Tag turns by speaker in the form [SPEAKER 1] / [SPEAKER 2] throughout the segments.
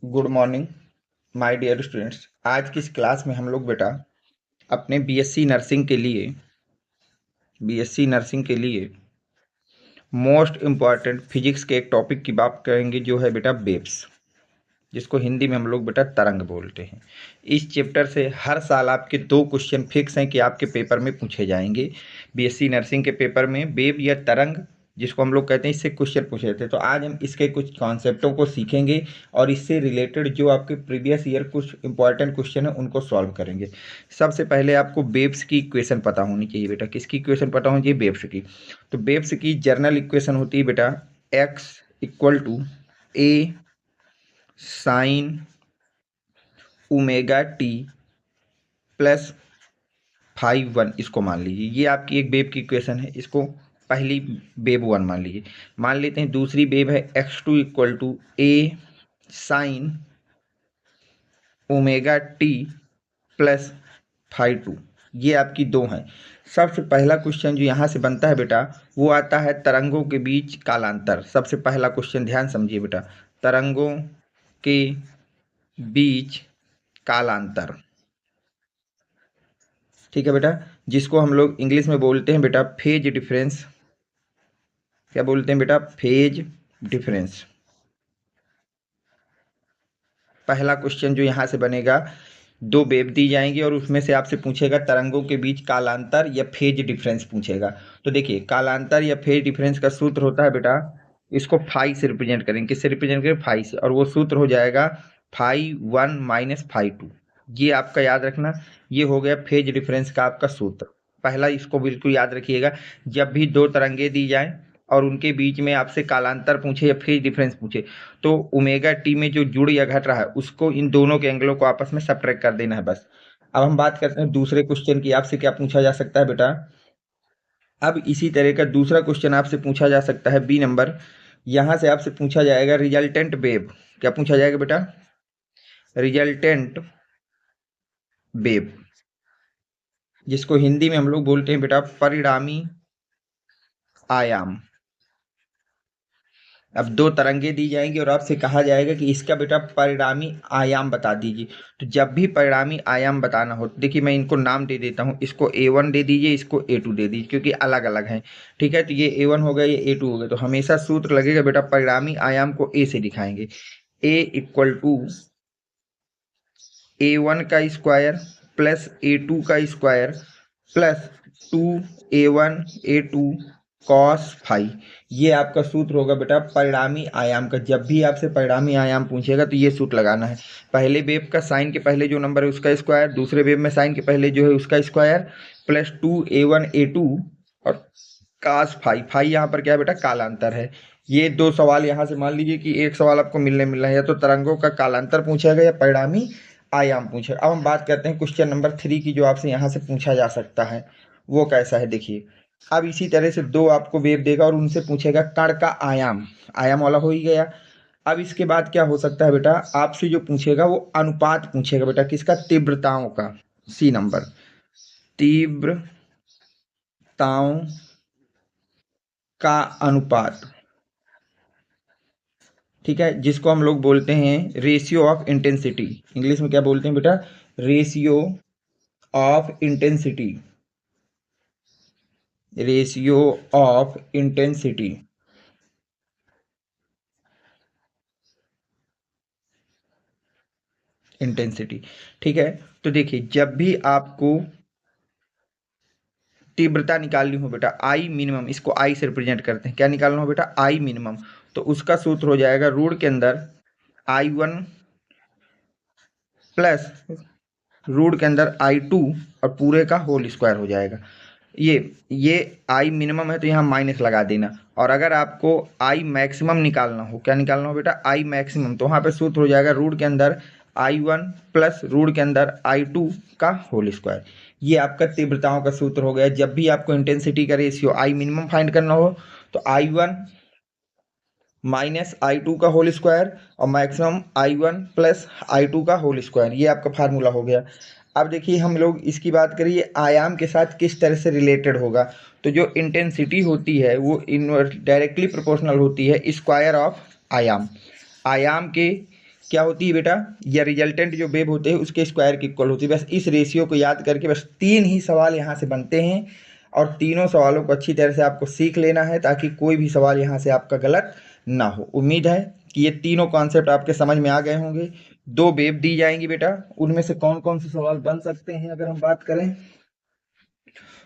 [SPEAKER 1] Good morning my dear students. आज की इस क्लास में हम लोग बेटा अपने बीएससी नर्सिंग के लिए मोस्ट इम्पॉर्टेंट फिजिक्स के एक टॉपिक की बात करेंगे, जो है बेटा वेव्स, जिसको हिंदी में हम लोग बेटा तरंग बोलते हैं। इस चैप्टर से हर साल आपके 2 क्वेश्चन फिक्स हैं कि आपके पेपर में पूछे जाएंगे। बीएससी नर्सिंग के पेपर में वेव या तरंग, जिसको हम लोग कहते हैं, इससे क्वेश्चन पूछे थे। तो आज हम इसके कुछ कॉन्सेप्टों को सीखेंगे और इससे रिलेटेड जो आपके प्रीवियस ईयर कुछ इंपॉर्टेंट क्वेश्चन है उनको सॉल्व करेंगे। सबसे पहले आपको वेव्स की इक्वेशन पता होनी चाहिए बेटा। किसकी इक्वेशन पता होनी चाहिए? वेव्स की। तो वेव्स की जनरल इक्वेशन होती है बेटा x equal to a sine omega T plus 5 1। इसको मान लीजिए, ये आपकी एक वेव की इक्वेशन है। इसको पहली वेव 1 मान लीजिए। मान लेते हैं दूसरी वेव है x2 equal to a sine omega T plus 5 2। ये आपकी 2 हैं। सबसे पहला क्वेश्चन जो यहाँ से बनता है बेटा, वो आता है तरंगों के बीच कालांतर। सबसे पहला क्वेश्चन ध्यान समझिए बेटा, तरंगों के बीच कालांतर। ठीक है बेटा, जिसको हम लोग इंग्लिश में बोलते हैं बेटा फेज डिफरेंस। क्या बोलते हैं बेटा? Phase difference. पहला क्वेश्चन जो यहाँ से बनेगा, 2 वेव दी जाएंगी और उसमें से आपसे पूछेगा तरंगों के बीच कालांतर या फेज डिफरेंस पूछेगा। तो देखिए, कालांतर या फेज डिफरेंस का सूत्र होता है बेटा, इसको फाई से रिप्रेजेंट करेंगे। किससे रिप्रेजेंट करें? फाई से। और वो सूत्र हो जाएगा φ1 माइनस φ2। ये आपका याद रखना, ये हो गया फेज डिफरेंस का आपका सूत्र। पहला इसको बिल्कुल याद रखिएगा। जब भी 2 तरंगे दी जाएं और उनके बीच में आपसे कालांतर पूछे या फेज डिफरेंस पूछे, तो ओमेगा टी में जो जुड़ या घट रहा है उसको, इन दोनों के एंगलों को आपस में सब्ट्रैक्ट कर देना है बस। अब हम बात करते हैं दूसरे क्वेश्चन की। आपसे क्या पूछा जा सकता है बेटा? अब इसी तरह का दूसरा क्वेश्चन आपसे पूछा जा सकता है, बी नंबर। यहां से आपसे पूछा जाएगा रिजल्टेंट वेव। क्या पूछा जाएगा बेटा? रिजल्टेंट वेव, जिसको हिंदी में हम लोग बोलते हैं बेटा परिणामी आयाम। अब 2 तरंगे दी जाएंगी और आपसे कहा जाएगा कि इसका बेटा परिणामी आयाम बता दीजिए। तो जब भी परिणामी आयाम बताना हो, देखिए मैं इनको नाम दे देता हूँ। इसको A1 दे दीजिए, इसको A2 दे दीजिए, क्योंकि अलग अलग हैं। ठीक है, तो ये A1 हो गया, ये A2 हो गया। तो हमेशा सूत्र लगेगा बेटा, परिणामी आयाम को A से दिखाएंगे। A इक्वल टू A1 का स्क्वायर प्लस A2 का square plus 2A1 A2 cos phi. ये आपका सूत्र होगा बेटा परिणामी आयाम का। जब भी आपसे परिणामी आयाम पूछेगा तो ये सूत्र लगाना है। पहले वेव का साइन के पहले जो नंबर है उसका स्क्वायर, दूसरे वेव में साइन के पहले जो है उसका स्क्वायर, प्लस 2A1 A2 और कास फाई। फाई यहाँ पर क्या है बेटा? कालांतर है। ये 2 सवाल यहाँ से मान लीजिए कि एक सवाल आपको मिलने मिल रहा है, या तो तरंगों का कालांतर पूछेगा या परिणामी आयाम पूछेगा। अब हम बात करते हैं क्वेश्चन नंबर 3 की, जो आपसे यहाँ से पूछा जा सकता है। वो कैसा है देखिए। अब इसी तरह से 2 आपको वेव देगा और उनसे पूछेगा कण का आयाम। आयाम वाला हो ही गया। अब इसके बाद क्या हो सकता है बेटा? आपसे जो पूछेगा वो अनुपात पूछेगा बेटा। किसका? तीव्रताओं का। सी नंबर, तीव्रताओं का अनुपात। ठीक है, जिसको हम लोग बोलते हैं रेशियो ऑफ इंटेंसिटी। इंग्लिश में क्या बोलते हैं बेटा? Ratio of intensity. Ratio of intensity. Intensity. ठीक है, तो देखिए जब भी आपको तीव्रता निकालनी हो बेटा, आई मिनिमम, इसको आई से रिप्रेजेंट करते हैं। क्या निकालना हो बेटा? I minimum. तो उसका सूत्र हो जाएगा रूट के अंदर I1 प्लस रूट के अंदर I2 और पूरे का होल स्क्वायर हो जाएगा। ये आई मिनिमम है तो यहाँ माइनस लगा देना। और अगर आपको आई मैक्सिमम निकालना हो, क्या निकालना हो बेटा? आई मैक्सिमम, तो वहाँ पे सूत्र हो जाएगा रूट के अंदर I1 प्लस रूट के अंदर I2 का होल स्क्वायर। ये आपका तीव्रताओं का सूत्र हो गया। जब भी आपको इंटेंसिटी का रेशियो आई मिनिमम फाइंड करना हो तो I1 माइनस I2 का होल स्क्वायर और मैक्सिमम I1 प्लस I2 का होल स्क्वायर। ये आपका फार्मूला हो गया। अब देखिए हम लोग इसकी बात करें, ये आयाम के साथ किस तरह से रिलेटेड होगा। तो जो इंटेंसिटी होती है वो इनवर्स डायरेक्टली प्रोपोर्शनल होती है स्क्वायर ऑफ आयाम। आयाम के क्या होती है बेटा, या रिजल्टेंट जो वेव होते हैं उसके स्क्वायर की इक्वल होती है। बस इस रेशियो को याद करके बस 3 ही सवाल यहाँ से बनते हैं और तीनों सवालों को अच्छी तरह से आपको सीख लेना है ताकि कोई भी सवाल यहाँ से आपका गलत ना हो। उम्मीद है कि ये तीनों कॉन्सेप्ट आपके समझ में आ गए होंगे। 2 वेव दी जाएंगी बेटा, उनमें से कौन कौन से सवाल बन सकते हैं अगर हम बात करें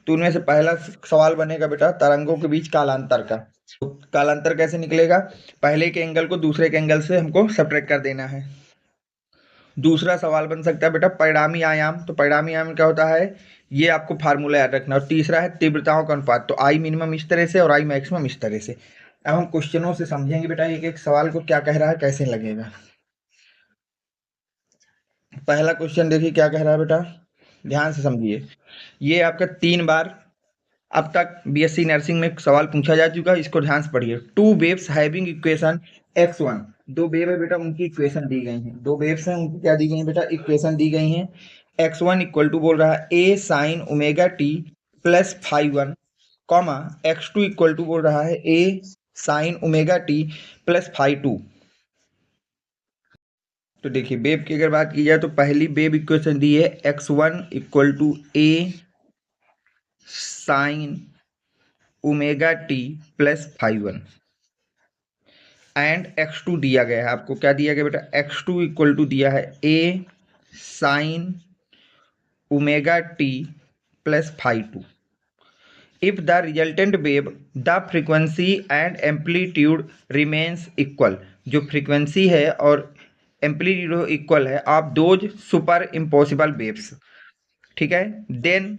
[SPEAKER 1] तो उनमें से पहला सवाल बनेगा बेटा तरंगों के बीच कालांतर का। तो कालांतर कैसे निकलेगा, पहले के एंगल को दूसरे के एंगल से हमको सब्ट्रैक्ट कर देना है। दूसरा सवाल बन सकता है बेटा परिणामी आयाम, तो परिणामी आयाम क्या होता है ये आपको फार्मूला याद रखना। और तीसरा है तीव्रताओं का अनुपात, तो आई मिनिमम इस तरह से और आई मैक्सिमम इस तरह से। अब हम क्वेश्चनों से समझेंगे बेटा एक एक सवाल को क्या कह रहा है कैसे लगेगा। पहला क्वेश्चन देखिए क्या कह रहा है बेटा, ध्यान से समझिए। ये आपका 3 बार अब तक बीएससी नर्सिंग में सवाल पूछा जा चुका है, इसको ध्यान से पढ़िए। 2 waves having equation x1, 2 wave है बेटा उनकी इक्वेशन दी गई है। 2 वेव्स हैं उनकी क्या दी गई है बेटा, इक्वेशन दी गई है। x1 इक्वल टू बोल रहा है a sin omega t plus five 1, comma x2 equal to बोल रहा है a sin omega t plus five 2। तो देखिए वेव की अगर बात की जाए तो पहली वेव इक्वेशन दी है x1 equal to a sin omega T plus five 1 and x2 दिया गया है। आपको क्या दिया गया बेटा, x2 इक्वल टू दिया है a sin omega T plus five 2। If the resultant wave the frequency and amplitude remains equal, जो फ्रीक्वेंसी है और एम्पलीट्यूड इक्वल है आप दोज सुपर इम्पॉसिबल वेव्स, ठीक है, then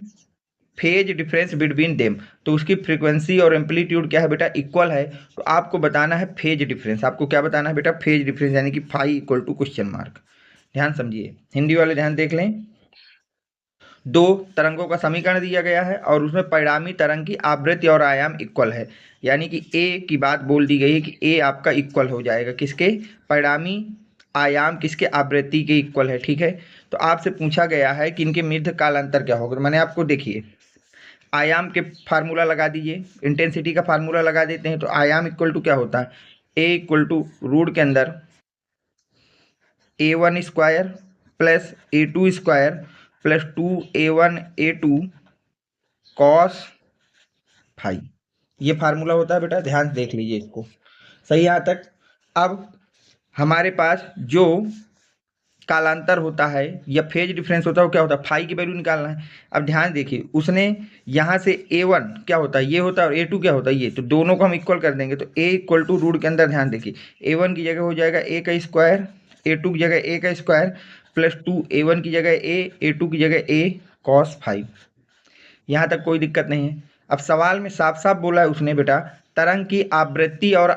[SPEAKER 1] phase difference between them, तो उसकी फ्रीक्वेंसी और एम्पलीट्यूड क्या है बेटा इक्वल है, तो आपको बताना है फेज डिफरेंस। आपको क्या बताना है बेटा, फेज डिफरेंस, यानी कि phi equal to question mark. ध्यान समझिए, हिंदी वाले ध्यान देख लें। 2 तरंगों का समीकरण दिया गया है और उसमें परिणामी तरंग की आवृत्ति और आयाम इक्वल है, यानी कि ए की बात बोल दी गई है कि ए आपका इक्वल हो जाएगा किसके, परिणामी आयाम किसके, आवृत्ति के इक्वल है, ठीक है। तो आपसे पूछा गया है कि इनके मध्य कालांतर क्या होगा। मैंने आपको देखिए आयाम के फार्मूला लगा दीजिए, इंटेंसिटी का फार्मूला लगा देते हैं। तो आयाम इक्वल टू क्या होता है, ए इक्वल टू रूट के अंदर a1 square plus a2 square plus 2a1 a2 cos five, ये फार्मूला होता है बेटा, ध्यान से देख लीजिए इसको सही यहाँ तक। अब हमारे पास जो कालांतर होता है या फेज डिफरेंस होता है वो क्या होता है, फाई की वैल्यू निकालना है। अब ध्यान देखिए उसने यहाँ से a1 क्या होता है ये होता है और a2 क्या होता है ये, तो दोनों को हम इक्वल कर देंगे। तो a इक्वल टू रूट के अंदर ध्यान देखिए a1 की जगह हो जाएगा a का स्क्वायर, a2 की जगह a का स्क्वायर प्लस 2 a1 की जगह a, a2 की जगह a कॉस फाइव। यहाँ तक कोई दिक्कत नहीं है। अब सवाल में साफ साफ बोला है उसने बेटा तरंग की आवृत्ति और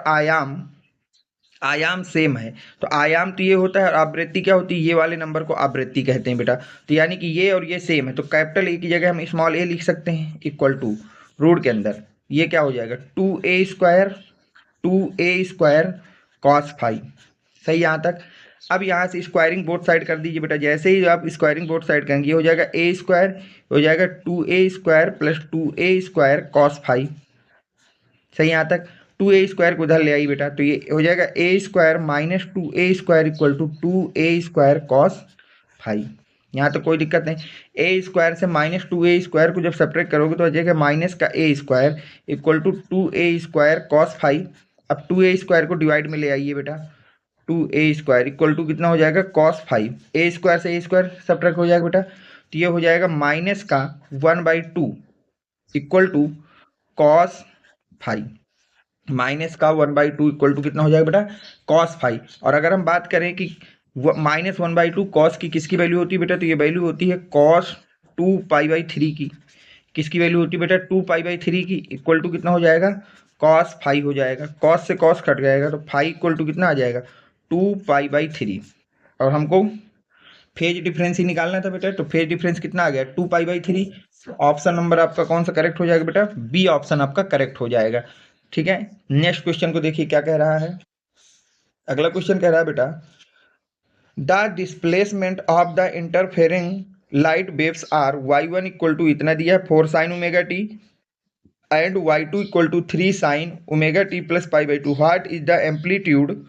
[SPEAKER 1] आयाम सेम है, तो आयाम तो ये होता है और आवृत्ति क्या होती है, ये वाले नंबर को आवृत्ति कहते हैं बेटा। तो यानी कि ये और ये सेम है, तो कैपिटल ए की जगह हम स्मॉल ए लिख सकते हैं इक्वल टू रूट के अंदर ये क्या हो जाएगा 2a स्क्वायर कॉस फाइव। सही यहाँ तक। अब यहाँ से स्क्वायरिंग बोथ साइड कर दीजिए बेटा, जैसे ही आप स्क्वायरिंग बोथ साइड करेंगे ये हो जाएगा a स्क्वायर, हो जाएगा 2a square plus 2a square cos five. सही यहाँ तक। 2a स्क्वायर को उधर ले आई बेटा, तो ये हो जाएगा a square minus 2a square equal to 2a square cos five. यहाँ तो कोई दिक्कत नहीं। a स्क्वायर से माइनस 2a स्क्वायर को जब सब्ट्रैक्ट करोगे तो आ जाएगा माइनस का a square equal to 2a square cos five. अब 2a स्क्वायर को डिवाइड में ले आइए बेटा, 2a स्क्वायर इक्वल टू कितना हो जाएगा कॉस फाइव, a स्क्वायर से a स्क्वायर सब्ट्रैक्ट हो जाएगा बेटा, तो ये हो जाएगा माइनस का 1/2 equal to cos five, minus का 1/2 इक्वल टू कितना हो जाएगा बेटा कॉस फाइव। और अगर हम बात करें कि माइनस 1/2 कॉस की किसकी वैल्यू होती है बेटा, तो ये वैल्यू होती है कॉस 2π/3 की। किसकी वैल्यू होती है बेटा 2π/3 की, इक्वल टू कितना हो जाएगा कॉस फाइव हो जाएगा। कॉस से कॉस कट जाएगा तो फाइव इक्वल टू कितना आ जाएगा 2π/3। और हमको फेज डिफरेंस ही निकालना था बेटा, तो फेज डिफरेंस कितना आ गया 2π/3। ऑप्शन नंबर आपका कौन सा करेक्ट हो जाएगा बेटा, बी ऑप्शन आपका करेक्ट हो जाएगा। ठीक है, नेक्स्ट क्वेश्चन को देखिए क्या कह रहा है। अगला क्वेश्चन कह रहा है बेटा the displacement of the interfering light waves are y1 equal to इतना दिया है 4 sin omega T and y2 equal to 3 sin omega T plus π/2। What is the amplitude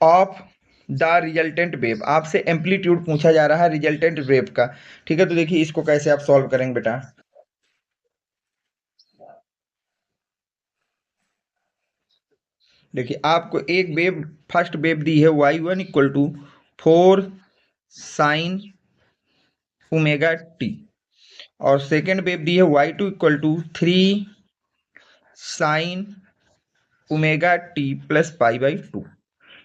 [SPEAKER 1] of the resultant wave, आपसे amplitude पूछा जा रहा है resultant wave का। ठीक है, तो देखिए इसको कैसे आप सॉल्व करेंगे बेटा। देखिए आपको एक वेव, फर्स्ट वेव दी है y1 equal to 4 sin omega t, और सेकेंड वेव दी है y2 equal to 3 sin omega T plus pi by 2।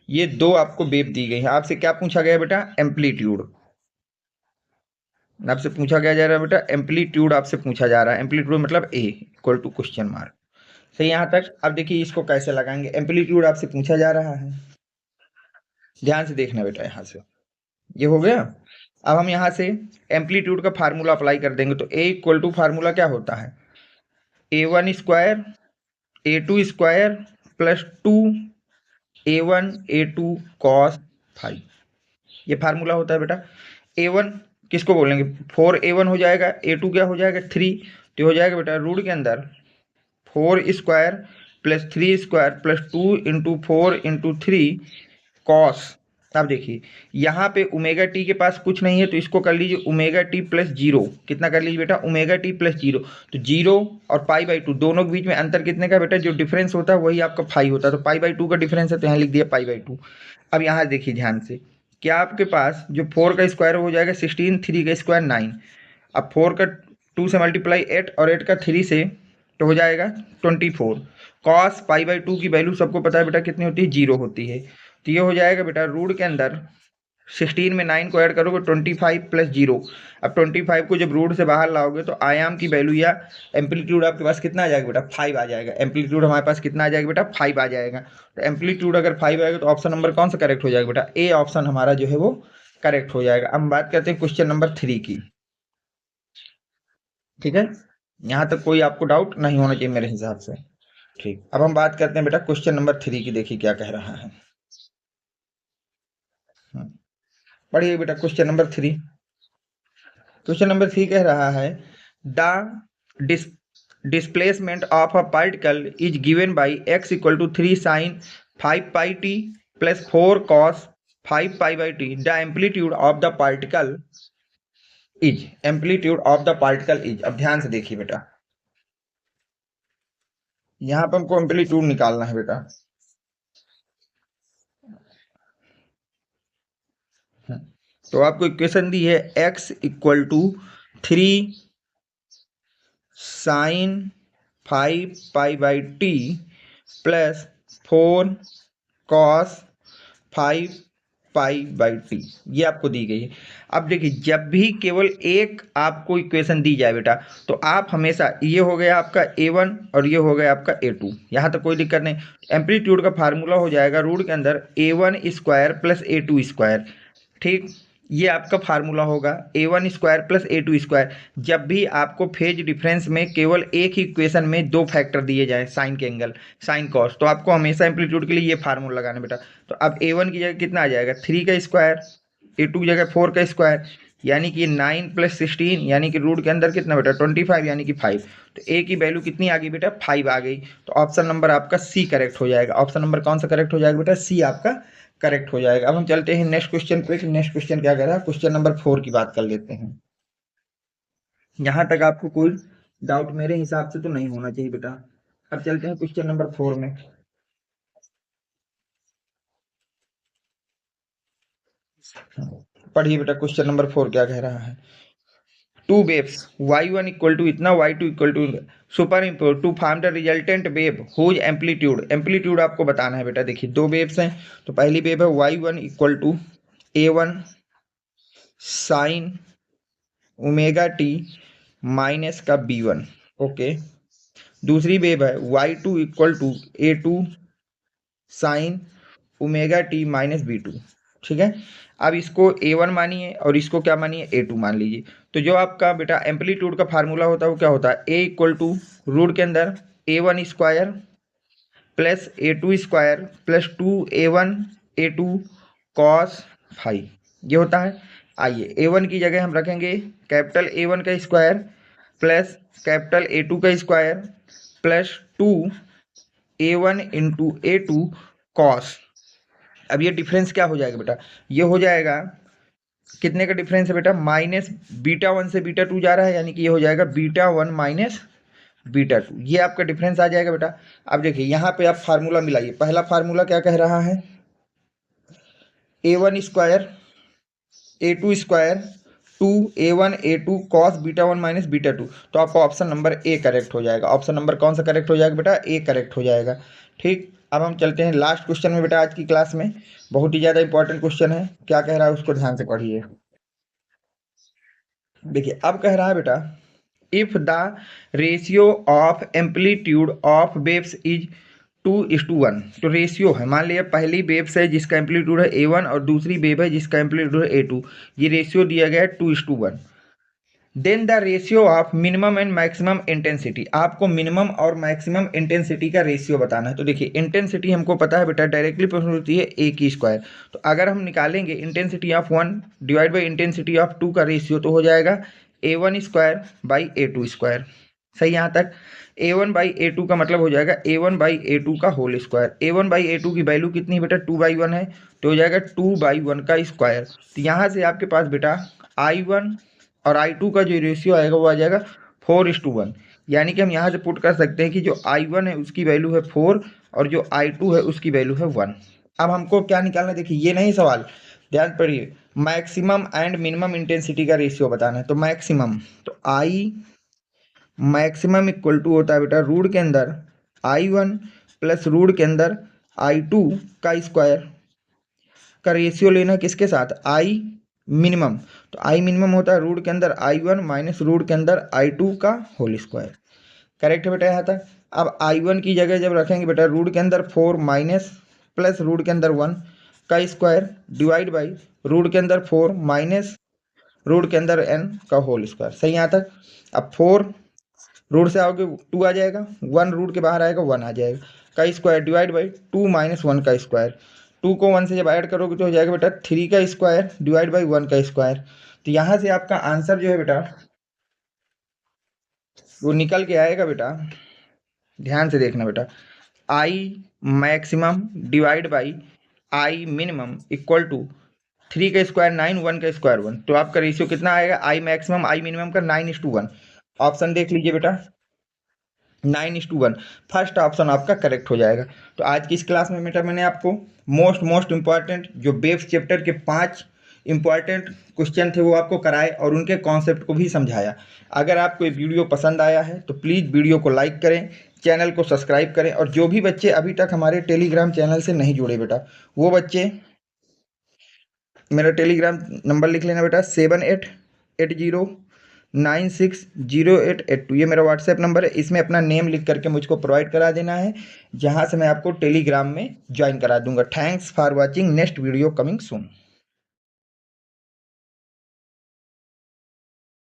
[SPEAKER 1] ये दो आपको वेव दी गई है। आपसे क्या पूछा गया बेटा, एम्पलीट्यूड। आपसे पूछा क्या जा रहा है बेटा, एम्पलीट्यूड आपसे पूछा जा रहा है। एम्पलीट्यूड मतलब ए इक्वल टू क्वेश्चन मार्क। सही यहाँ तक। अब देखिए इसको कैसे लगाएंगे, एम्पलीट्यूड आपसे पूछा जा रहा है, ध्यान से देखना बेटा। यहाँ से ये हो गया। अब हम यहाँ से एम्पलीट्यूड का फार्मूला अप्लाई कर देंगे, तो ए इक्वल टू फार्मूला क्या होता है, A1 square A2 square plus 2 A1 A2 cos 5, ये फार्मूला होता है बेटा। A1 किसको बोलेंगे, 4A1 हो जाएगा, A2 क्या हो जाएगा 3, तो हो जाएगा बेटा रूट के अंदर 4 square plus 3 square plus 2 × 4 × 3 cos. अब देखिए यहाँ पे ओमेगा टी के पास कुछ नहीं है, तो इसको कर लीजिए ओमेगा टी प्लस जीरो। कितना कर लीजिए बेटा, ओमेगा टी प्लस जीरो। तो जीरो और पाई बाई टू दोनों के बीच में अंतर कितने का बेटा, जो डिफरेंस होता है वही आपका फाइव होता है, तो पाई बाई टू का डिफरेंस है, तो यहाँ लिख दिया पाई बाई टू। अब यहाँ देखिए ध्यान से, क्या आपके पास जो 4 का स्क्वायर हो जाएगा 16, 3 का स्क्वायर 9। अब 4 का 2 से मल्टीप्लाई 8 और 8 का 3 से, तो हो जाएगा 24। कॉस पाई बाई टू की वैल्यू सबको पता है बेटा कितनी होती है, जीरो होती है। तो ये हो जाएगा बेटा रूट के अंदर 16 में 9 को ऐड करोगे 25 प्लस जीरो। अब 25 को जब रूट से बाहर लाओगे तो आयाम की वैल्यू या एम्पलीट्यूड आपके पास कितना आ जाएगा बेटा, 5 आ जाएगा। एम्पलीट्यूड हमारे पास कितना आ जाएगा बेटा, 5 आ जाएगा। तो एम्पलीट्यूड अगर 5 आएगा तो ऑप्शन नंबर कौन सा करेक्ट हो जाएगा बेटा, ए ऑप्शन हमारा जो है वो करेक्ट हो जाएगा। अब हम बात करते हैं क्वेश्चन नंबर 3 की। ठीक है, यहाँ तक कोई आपको डाउट नहीं होना चाहिए मेरे हिसाब से। ठीक, अब हम बात करते हैं बेटा क्वेश्चन नंबर 3 की। देखिए क्या कह रहा है, पढ़िए बेटा क्वेश्चन नंबर 3। क्वेश्चन नंबर 3 कह रहा है the displacement of a particle is given by x equal to 3 sin 5 pi t plus 4 cos 5 pi by t. The amplitude of the particle is, amplitude of the particle is. अब ध्यान से देखिए बेटा, यहाँ पर हमको एम्पलीट्यूड निकालना है बेटा। तो आपको इक्वेशन दी है x equal to 3 sin 5 pi by t plus 4 cos 5 pi by t, ये आपको दी गई है। अब देखिए जब भी केवल एक आपको इक्वेशन दी जाए बेटा, तो आप हमेशा, ये हो गया आपका A1 और ये हो गया आपका A2, यहाँ तक कोई दिक्कत नहीं। एम्पलीट्यूड का फार्मूला हो जाएगा रूट के अंदर A1 square plus A2 square. ठीक, ये आपका फार्मूला होगा A1 square plus A2 square. जब भी आपको फेज डिफरेंस में केवल एक ही इक्वेशन में दो फैक्टर दिए जाए, साइन के एंगल, साइन कॉस, तो आपको हमेशा एम्पलीट्यूड के लिए ये फार्मूला लगाना बेटा। तो अब A1 की जगह कितना आ जाएगा, 3 का स्क्वायर, A2 की जगह 4 का स्क्वायर, यानी कि 9 प्लस 16, यानी कि रूट के अंदर कितना बेटा 25, यानी कि 5। तो ए की वैल्यू कितनी आ गई बेटा, 5 आ गई। तो ऑप्शन नंबर आपका सी करेक्ट हो जाएगा। ऑप्शन नंबर कौन सा करेक्ट हो जाएगा बेटा, सी आपका करेक्ट हो जाएगा। अब हम चलते हैं नेक्स्ट क्वेश्चन पे। नेक्स्ट क्वेश्चन क्या कह रहा है, क्वेश्चन नंबर 4 की बात कर लेते हैं। यहाँ तक आपको कोई डाउट मेरे हिसाब से तो नहीं होना चाहिए बेटा। अब चलते हैं क्वेश्चन नंबर 4 में। पढ़िए बेटा क्वेश्चन नंबर 4 क्या कह रहा है। Two waves y1 equal to इतना, y2 equal to superimpose to form the resultant wave whose amplitude. Amplitude आपको बताना है बेटा। देखिए दो वेव्स हैं, तो पहली वेव है y1 equal to A1 sine omega t minus का B1। ओके, दूसरी वेव है y2 equal to A2 sine omega t minus B2। ठीक है, अब इसको A1 मानिए और इसको क्या मानिए, A2 मान लीजिए। तो जो आपका बेटा एम्पलीट्यूड का फार्मूला होता है वो क्या होता है, A इक्वल टू रूट के अंदर A1 square plus A2 square plus 2A1 A2 cos 5, ये होता है। आइए A1 की जगह हम रखेंगे कैपिटल A1 का स्क्वायर प्लस कैपिटल A2 का square plus 2A1 into A2 cos अब ये डिफरेंस क्या हो जाएगा बेटा, ये हो जाएगा कितने का डिफरेंस है बेटा, माइनस बीटा 1 से बीटा 2 जा रहा है, यानी कि ये हो जाएगा बीटा 1 माइनस बीटा 2, ये आपका डिफरेंस आ जाएगा बेटा। अब देखिए यहाँ पे आप फार्मूला मिलाइए, पहला फार्मूला क्या कह रहा है, a1 square a2 square 2a1 a2 cos beta 1 minus beta 2, तो आपका ऑप्शन नंबर ए करेक्ट हो जाएगा। ऑप्शन नंबर कौन सा करेक्ट हो जाएगा बेटा, ए करेक्ट हो जाएगा। ठीक, अब हम चलते हैं लास्ट क्वेश्चन में बेटा आज की क्लास में, बहुत ही ज़्यादा इंपॉर्टेंट क्वेश्चन है, क्या कह रहा है उसको ध्यान से पढ़िए। देखिए अब कह रहा है बेटा, if the ratio of amplitude of waves is 2:1, तो रेशियो है, मान लिया पहली वेव्स है जिसका एम्पलीट्यूड है a1 और दूसरी वेव है जिसका एम्पलीट्यूड है a2, ये रेशियो दिया गया है 2:1। Then the ratio of minimum and maximum intensity, आपको मिनिमम और मैक्सिमम इंटेंसिटी का रेशियो बताना है। तो देखिए इंटेंसिटी हमको पता है बेटा, डायरेक्टली प्रश्न होती है ए की स्क्वायर, तो अगर हम निकालेंगे intensity of 1 divide by intensity of 2 का रेशियो, तो हो जाएगा a1 square by a2 square. सही यहाँ तक, a1 बाई a2 का मतलब हो जाएगा a1 बाई a2 का whole square. a1 by a2 की वैल्यू कितनी है बेटा, 2/1 है, तो हो जाएगा 2/1 का स्क्वायर। तो यहाँ से आपके पास बेटा i1 और i2 का जो रेशियो आएगा वो आ जाएगा 4:1, यानी कि हम यहाँ से पुट कर सकते हैं कि जो i1 है उसकी वैल्यू है 4 और जो i2 है उसकी वैल्यू है 1। अब हमको क्या निकालना है, देखिए ये नहीं सवाल, ध्यान पढ़िए, मैक्सिमम एंड मिनिमम इंटेंसिटी का रेशियो बताना है। तो मैक्सिमम, तो आई मैक्सिमम इक्वल टू होता है बेटा रूट के अंदर i1 प्लस रूट के अंदर i2 का स्क्वायर का रेशियो लेना किसके साथ, आई मिनिमम, तो आई मिनिमम होता है रूट के अंदर i1 माइनस रूट के अंदर i2 का होल स्क्वायर। करेक्ट है बेटा यहाँ तक। अब i1 की जगह जब रखेंगे बेटा रूट के अंदर 4 माइनस प्लस रूट के अंदर 1 का स्क्वायर डिवाइड बाई रूट के अंदर 4 माइनस रूट के अंदर n का होल स्क्वायर। सही यहाँ तक। अब 4 रूट से आओगे 2 आ जाएगा, 1 रूट के बाहर आएगा 1 आ जाएगा, का स्क्वायर डिवाइड बाई 2 माइनस 1 का स्क्वायर। 2 को 1 से जब ऐड करोगे तो हो जाएगा बेटा 3 का स्क्वायर डिवाइड बाई 1 का स्क्वायर। तो यहाँ से आपका आंसर जो है बेटा वो निकल के आएगा बेटा, ध्यान से देखना बेटा, I maximum divide by I minimum equal to 3 का स्क्वायर 9, 1 का स्क्वायर 1, तो आपका रेशियो कितना आएगा, आई मैक्सिमम आई मिनिमम का 9:1। ऑप्शन देख लीजिए बेटा 9:1, फर्स्ट ऑप्शन आपका करेक्ट हो जाएगा। तो आज की इस क्लास में बेटा मैंने आपको मोस्ट इम्पॉर्टेंट जो वेव्स चैप्टर के 5 इम्पॉर्टेंट क्वेश्चन थे वो आपको कराए और उनके कॉन्सेप्ट को भी समझाया। अगर आपको ये वीडियो पसंद आया है तो प्लीज़ वीडियो को लाइक करें, चैनल को सब्सक्राइब करें, और जो भी बच्चे अभी तक हमारे टेलीग्राम चैनल से नहीं जुड़े बेटा, वो बच्चे मेरा टेलीग्राम नंबर लिख लेना बेटा 7880960882, ये मेरा व्हाट्सएप नंबर है, इसमें अपना नेम लिख करके मुझको प्रोवाइड करा देना है, जहाँ से मैं आपको टेलीग्राम में ज्वाइन करा दूंगा। Thanks for watching, next video coming soon.